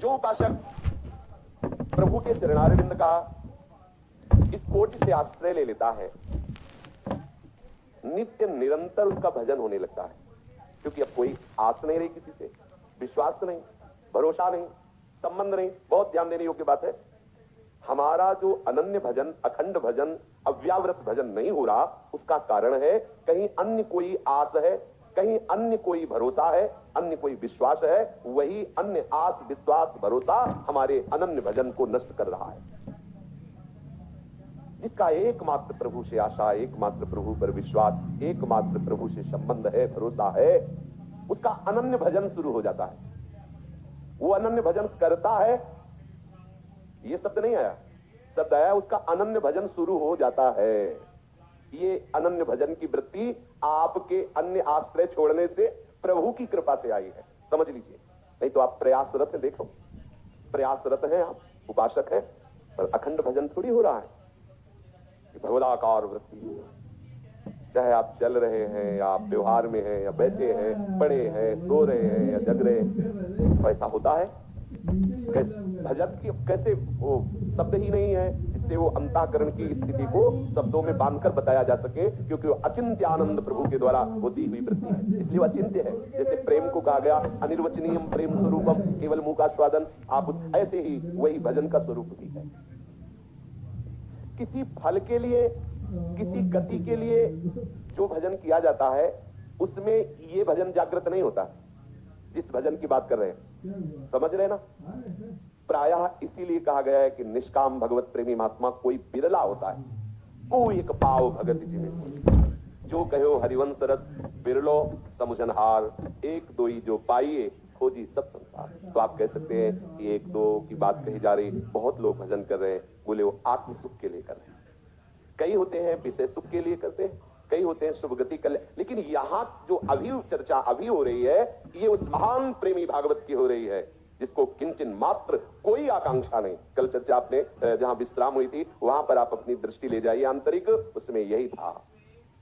जो उपासक प्रभु के चरणारविंद का इस कोटि से आश्रय ले लेता है, नित्य निरंतर उसका भजन होने लगता है, क्योंकि अब कोई आस नहीं रही, किसी से विश्वास नहीं, भरोसा नहीं, संबंध नहीं। बहुत ध्यान देने योग्य बात है, हमारा जो अनन्य भजन, अखंड भजन, अव्यावृत भजन नहीं हो रहा, उसका कारण है कहीं अन्य कोई आस है, कहीं अन्य कोई भरोसा है, अन्य कोई विश्वास है। वही अन्य आस, विश्वास, भरोसा हमारे अनन्य भजन को नष्ट कर रहा है। जिसका एकमात्र प्रभु से आशा, एकमात्र प्रभु पर विश्वास, एकमात्र प्रभु से संबंध है, भरोसा है, उसका अनन्य भजन शुरू हो जाता है। वो अनन्य भजन करता है, ये शब्द नहीं आया, शब्द आया उसका अनन्य भजन शुरू हो जाता है। ये अनन्य भजन की वृत्ति आपके अन्य आश्रय छोड़ने से, प्रभु की कृपा से आई है, समझ लीजिए। नहीं तो आप प्रयासरत हैं, देखो प्रयासरत हैं, आप उपासक हैं, पर अखंड भजन थोड़ी हो रहा है। भगवदाकार वृत्ति, चाहे आप चल रहे हैं या आप व्यवहार में हैं या बैठे हैं, पड़े हैं, सो रहे हैं या जग रहे हैं, वैसा होता है। भजन की कैसे वो शब्द ही नहीं है जिससे वो अंतःकरण की स्थिति को शब्दों में बांधकर बताया जा सके, क्योंकि वो अचिंत्य आनंद प्रभु के द्वारा वो दी हुई वृत्ति है, इसलिए वो अचिंत्य है। जैसे प्रेम को कहा गया अनिर्वचनीयम प्रेम स्वरूपम केवल मुंह का स्वादन, आप ऐसे ही वही भजन का स्वरूप भी है। किसी फल के लिए, किसी गति के लिए जो भजन किया जाता है, उसमें ये भजन जागृत नहीं होता। जिस भजन की बात कर रहे हैं, समझ रहे ना? प्रायः इसीलिए कहा गया है कि निष्काम भगवत प्रेमी महात्मा कोई बिरला होता है। कोई एक पाव भगत जिन्हें जो कहो हरिवंश रस बिरलो समुझनहार, एक दो ही जो पाइए खोजी सब संसार। तो आप कह सकते हैं कि एक दो की बात कही जा रही, बहुत लोग भजन कर रहे हैं, बोले वो आत्म सुख के लिए कर रहे हैं। कई होते हैं विषय सुख के लिए करते हैं, कई होते हैं शुभ गति कर ले। लेकिन यहां जो अभी चर्चा अभी हो रही है, ये उस महान प्रेमी भागवत की हो रही है जिसको किंचन मात्र कोई आकांक्षा नहीं। कल चर्चा आपने जहां विश्राम हुई थी, वहां पर आप अपनी दृष्टि ले जाइए आंतरिक, उसमें यही था।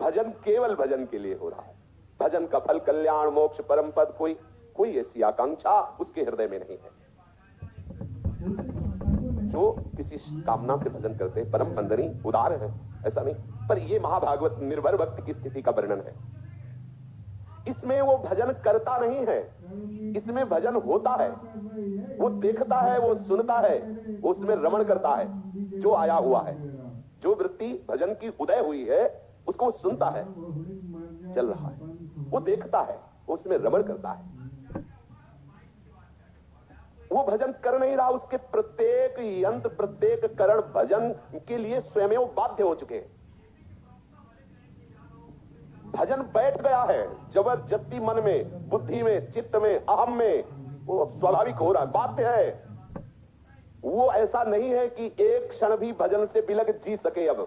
भजन केवल भजन के लिए हो रहा है। भजन का फल कल्याण, मोक्ष, परम पद, कोई ऐसी आकांक्षा उसके हृदय में नहीं है। जो किसी कामना से भजन करते हैं, परम बंदनी उदार है, ऐसा नहीं। पर ये महाभागवत निर्भर भक्त की स्थिति का वर्णन है। इसमें वो भजन करता नहीं है, इसमें भजन होता है। वो देखता है, वो सुनता है, वो उसमें रमण करता है। जो आया हुआ है, जो वृत्ति भजन की उदय हुई है, उसको वो सुनता है, चल रहा है, वो देखता है, वो उसमें रमण करता है। वो भजन कर नहीं रहा, उसके प्रत्येक यंत्र, प्रत्येक करण भजन के लिए स्वयं बाध्य हो चुके हैं। भजन बैठ गया है जबरदस्ती, मन में, बुद्धि में, चित्त में, अहम में, वो स्वाभाविक हो रहा है, बाध्य है। वो ऐसा नहीं है कि एक क्षण भी भजन से बिलग जी सके। अब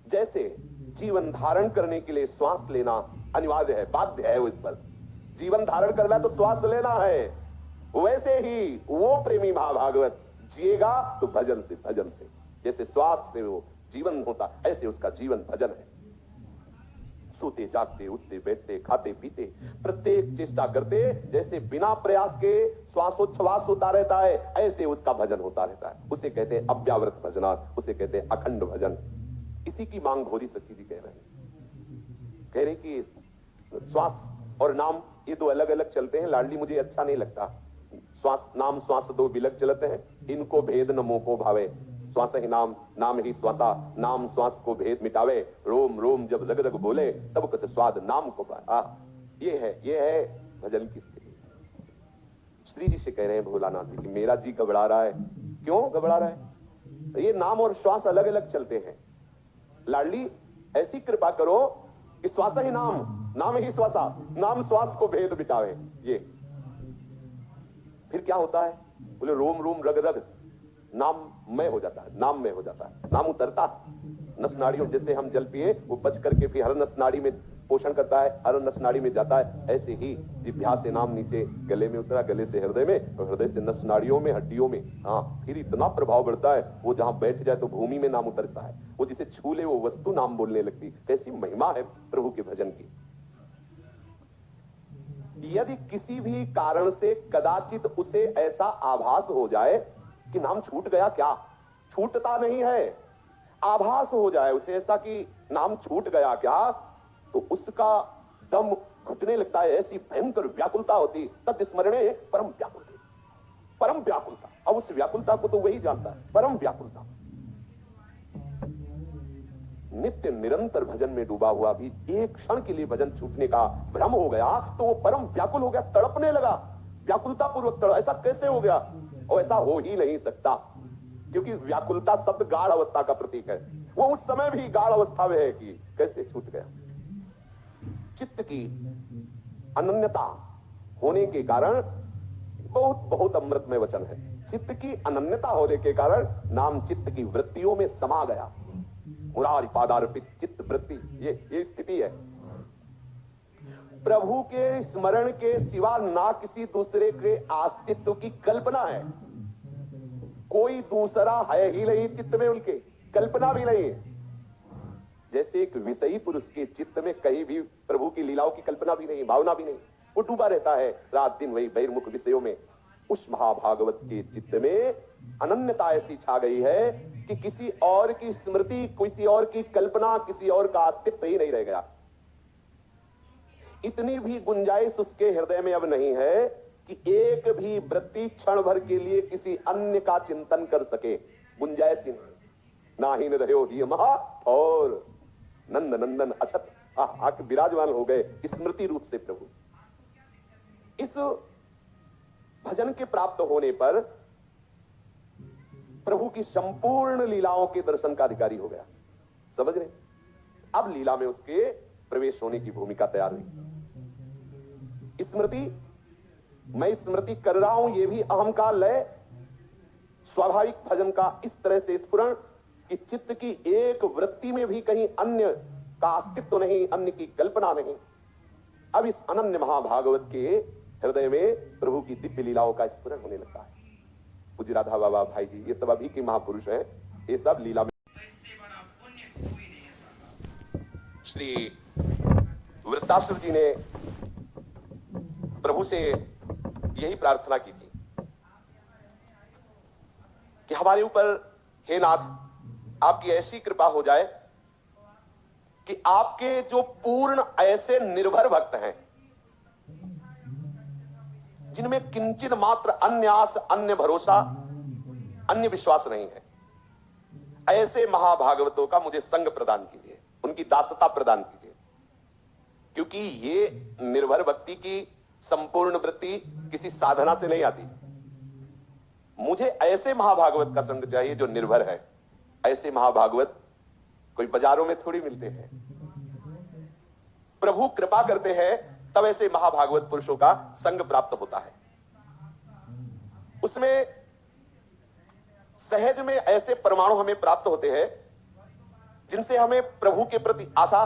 जैसे जीवन धारण करने के लिए श्वास लेना अनिवार्य है, बाध्य है वो इस पर। जीवन धारण करना तो श्वास लेना है। वैसे ही वो प्रेमी महाभागवत जिएगा तो भजन से, भजन से। जैसे श्वास से वो जीवन होता, ऐसे उसका जीवन भजन है। सोते जागते, उठते बैठते, खाते पीते, प्रत्येक चेष्टा करते, जैसे बिना प्रयास के श्वासोच्छ्वास होता रहता है, ऐसे उसका भजन होता रहता है। उसे कहते हैं अव्यावृत भजनार्थ, उसे कहते हैं अखंड भजन। इसी की मांग भोरी सखी जी कह रहे हैं। कह रहे कि श्वास और नाम ये दो अलग अलग चलते हैं, लाडली मुझे अच्छा नहीं लगता। श्वास नाम श्वास दो बिलग चलते हैं, इनको भेद न मोको भावे। श्वास ही नाम, नाम ही श्वासा, नाम श्वास को भेद मिटावे। रोम रोम जब रग रग बोले, तब कुछ स्वाद नाम को पाए। ये है भजन की स्थिति। श्री जी से कह रहे हैं भोलानाथ जी कि मेरा जी घबरा रहा है। क्यों घबरा रहा है? ये नाम और श्वास अलग अलग चलते हैं। लाडली ऐसी कृपा करो कि श्वास ही नाम, नाम ही श्वासा, नाम श्वास को भेद मिटावे। ये फिर क्या होता है? बोले रोम रोम रग रग नाम में हो जाता है, नाम में हो जाता है, नाम उतरता नस नाड़ियों। जैसे हम जल पिए, वो बच करके फिर हर नस नाड़ी में पोषण करता है, हर नस नाड़ी में जाता है। ऐसे ही जिह्वा से नाम नीचे गले में उतरा, गले से हृदय में, और हृदय से नस नाड़ियों में, हड्डियों में। हाँ, फिर इतना प्रभाव बढ़ता है, वो जहां बैठ जाए तो भूमि में नाम उतरता है। वो जिसे छू ले वो वस्तु नाम बोलने लगती। कैसी महिमा है प्रभु के भजन की। यदि किसी भी कारण से कदाचित उसे ऐसा आभास हो जाए कि नाम छूट गया, क्या छूटता नहीं है, आभास हो जाए उसे ऐसा कि नाम छूट गया क्या, तो उसका दम घुटने लगता है, ऐसी भयंकर व्याकुलता होती, तद स्मरणे परम व्याकुलता, परम व्याकुलता। अब उस व्याकुलता को तो वही जानता है, परम व्याकुलता। नित्य निरंतर भजन में डूबा हुआ भी एक क्षण के लिए भजन छूटने का भ्रम हो गया तो वो परम व्याकुल हो गया, तड़पने लगा, व्याकुलता पूर्वक तड़प। ऐसा कैसे हो गया? और ऐसा हो ही नहीं सकता, क्योंकि व्याकुलता शब्द गाढ़ अवस्था का प्रतीक है। वो उस समय भी गाढ़ अवस्था में है कि कैसे छूट गया। चित्त की अनन्यता होने के कारण, बहुत बहुत अमृतमय वचन है, चित्त की अनन्यता होने के कारण नाम चित्त की वृत्तियों में समा गया। मुरारी पादार्पित चित्त वृत्ति, ये स्थिति है। प्रभु के स्मरण के सिवा ना किसी दूसरे के अस्तित्व की कल्पना है, कोई दूसरा है ही नहीं चित्त में, उनके कल्पना भी नहीं है। जैसे एक विषयी पुरुष के चित्त में कहीं भी प्रभु की लीलाओं की कल्पना भी नहीं, भावना भी नहीं, वो डूबा रहता है रात दिन वही बहिर्मुख विषयों में। उस महाभागवत के चित्त में अनन्यता ऐसी छा गई है कि किसी और की स्मृति, किसी और की कल्पना, किसी और का अस्तित्व ही नहीं रह गया। इतनी भी गुंजाइश उसके हृदय में अब नहीं है कि एक भी वृत्ति क्षण भर के लिए किसी अन्य का चिंतन कर सके, गुंजाइश ही नहीं। ना ही न रहो ही महा और नंद नंदन अछत आके विराजमान हो गए स्मृति रूप से प्रभु। इस भजन के प्राप्त होने पर प्रभु की संपूर्ण लीलाओं के दर्शन का अधिकारी हो गया, समझ रहे? अब लीला में उसके प्रवेश होने की भूमिका तैयार हुई। स्मृति, मैं स्मृति कर रहा हूं, यह भी अहम का लय, स्वाभाविक भजन का इस तरह से स्फुरण कि चित्त की एक वृत्ति में भी कहीं अन्य का अस्तित्व नहीं, अन्य की कल्पना नहीं। अब इस अनन्य महाभागवत के हृदय में प्रभु की दिव्य लीलाओं का स्फुरण होने लगता है। पूज्य राधा बाबा भाई जी, ये सब अभी के महापुरुष हैं, ये सब लीला में। श्री वृत्तासुर जी ने प्रभु से यही प्रार्थना की थी कि हमारे ऊपर हे नाथ आपकी ऐसी कृपा हो जाए कि आपके जो पूर्ण ऐसे निर्भर भक्त हैं जिनमें किंचित मात्र अन्य आस, अन्य भरोसा, अन्य विश्वास नहीं है, ऐसे महाभागवतों का मुझे संग प्रदान कीजिए, उनकी दासता प्रदान कीजिए। क्योंकि ये निर्भर भक्ति की संपूर्ण वृत्ति किसी साधना से नहीं आती। मुझे ऐसे महाभागवत का संग चाहिए जो निर्भर है। ऐसे महाभागवत कोई बाजारों में थोड़ी मिलते हैं। प्रभु कृपा करते हैं तब ऐसे महाभागवत पुरुषों का संग प्राप्त होता है। उसमें सहज में ऐसे परमाणु हमें प्राप्त होते हैं जिनसे हमें प्रभु के प्रति आशा,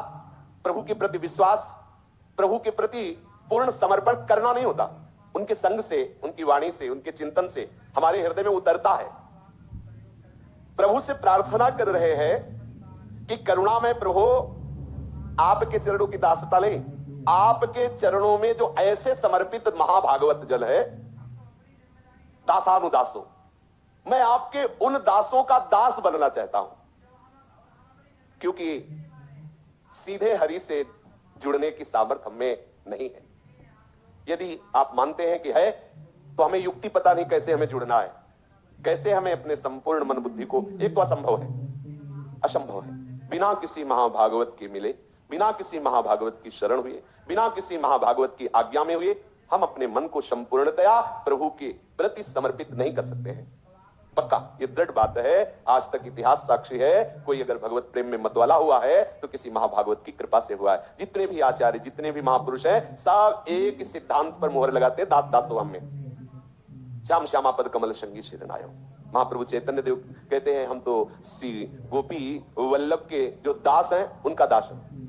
प्रभु के प्रति विश्वास, प्रभु के प्रति पूर्ण समर्पण करना नहीं होता। उनके संग से, उनकी वाणी से, उनके चिंतन से हमारे हृदय में उतरता है। प्रभु से प्रार्थना कर रहे हैं कि करुणा में प्रभु आपके चरणों की दासता लें। आपके चरणों में जो ऐसे समर्पित महाभागवत जल है, दासानुदासो, मैं आपके उन दासों का दास बनना चाहता हूं। क्योंकि सीधे हरि से जुड़ने की सामर्थ्य हमें नहीं है। यदि आप मानते हैं कि है, तो हमें युक्ति पता नहीं कैसे हमें जुड़ना है, कैसे हमें अपने संपूर्ण मन बुद्धि को, एक तो असंभव है, असंभव है। बिना किसी महाभागवत के मिले, बिना किसी महाभागवत की शरण हुए, बिना किसी महाभागवत की आज्ञा में हुए हम अपने मन को संपूर्णतया प्रभु के प्रति समर्पित नहीं कर सकते हैं। पक्का ये दृढ़ बात है। आज तक इतिहास साक्षी है, कोई अगर भगवत प्रेम में मतवाला हुआ है तो किसी महाभागवत की कृपा से हुआ है। जितने भी आचार्य, जितने भी महापुरुष हैं, सब एक सिद्धांत पर मोहर लगाते हैं, दास दासो हम में। श्याम श्यामा पद कमल संगी शिरनायो। महाप्रभु चैतन्य देव कहते हैं हम तो श्री गोपी वल्लभ के जो दास हैं उनका दास है।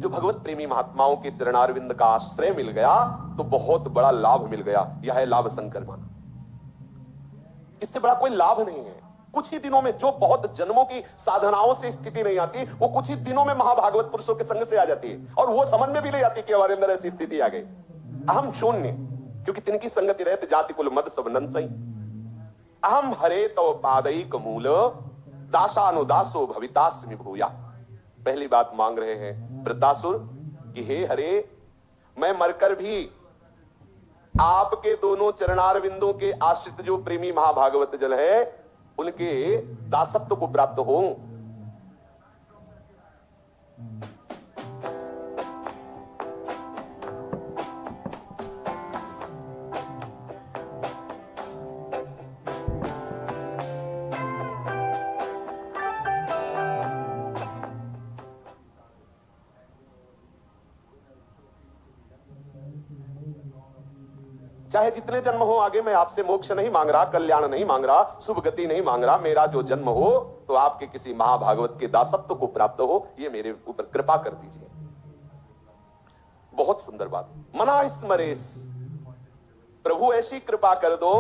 जो भगवत प्रेमी महात्माओं के चरणारविंद का आश्रय मिल गया तो बहुत बड़ा लाभ मिल गया। यह है लाभ शंकर माना, इससे बड़ा कोई लाभ नहीं है। कुछ ही दिनों में, जो बहुत जन्मों की साधनाओं से स्थिति नहीं आती, वो कुछ ही दिनों में महाभागवत पुरुषों के संग से आ जाती है और वो समझ में भी नहीं आती कि हमारे अंदर ऐसी स्थिति आ गई। अहम शून्य, क्योंकि तिनकी संगति रहते जाति कुल मद सब नंसई। अहम हरे तव पादैक मूल दासानुदासो भवितास्मि भूया। पहली बात मांग रहे हैं वृत्तासुर कि हे हरे, मैं मरकर भी आपके दोनों चरणारविंदों के आश्रित जो प्रेमी महाभागवत जन है उनके दासत्व को प्राप्त हो। चाहे जितने जन्म हो आगे, मैं आपसे मोक्ष नहीं मांग रहा, कल्याण नहीं मांग रहा, शुभ गति नहीं मांग रहा। मेरा जो जन्म हो तो आपके किसी महाभागवत के दासत्व को प्राप्त हो, ये मेरे ऊपर कृपा कर दीजिए। बहुत सुंदर बात। मना स्मरेश, प्रभु ऐसी कृपा कर दो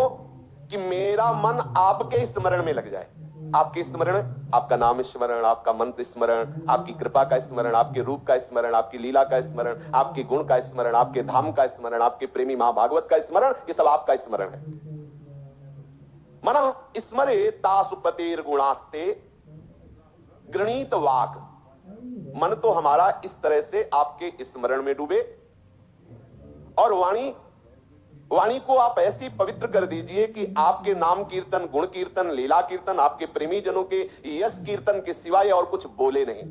कि मेरा मन आपके स्मरण में लग जाए। आपके स्मरण, आपका नाम स्मरण, आपका मंत्र स्मरण, आपकी कृपा का स्मरण, आपके रूप का स्मरण, आपकी लीला का स्मरण, आपके गुण का स्मरण, आपके धाम का स्मरण, आपके प्रेमी महाभागवत का स्मरण, ये सब आपका स्मरण है। मना स्मरे तासुपतेर गुणास्ते गृणीत वाक। मन तो हमारा इस तरह से आपके स्मरण में डूबे, और वाणी को आप ऐसी पवित्र कर दीजिए कि आपके नाम कीर्तन, गुण कीर्तन, लीला कीर्तन, आपके प्रेमी जनों के यश कीर्तन के सिवाय और कुछ बोले नहीं।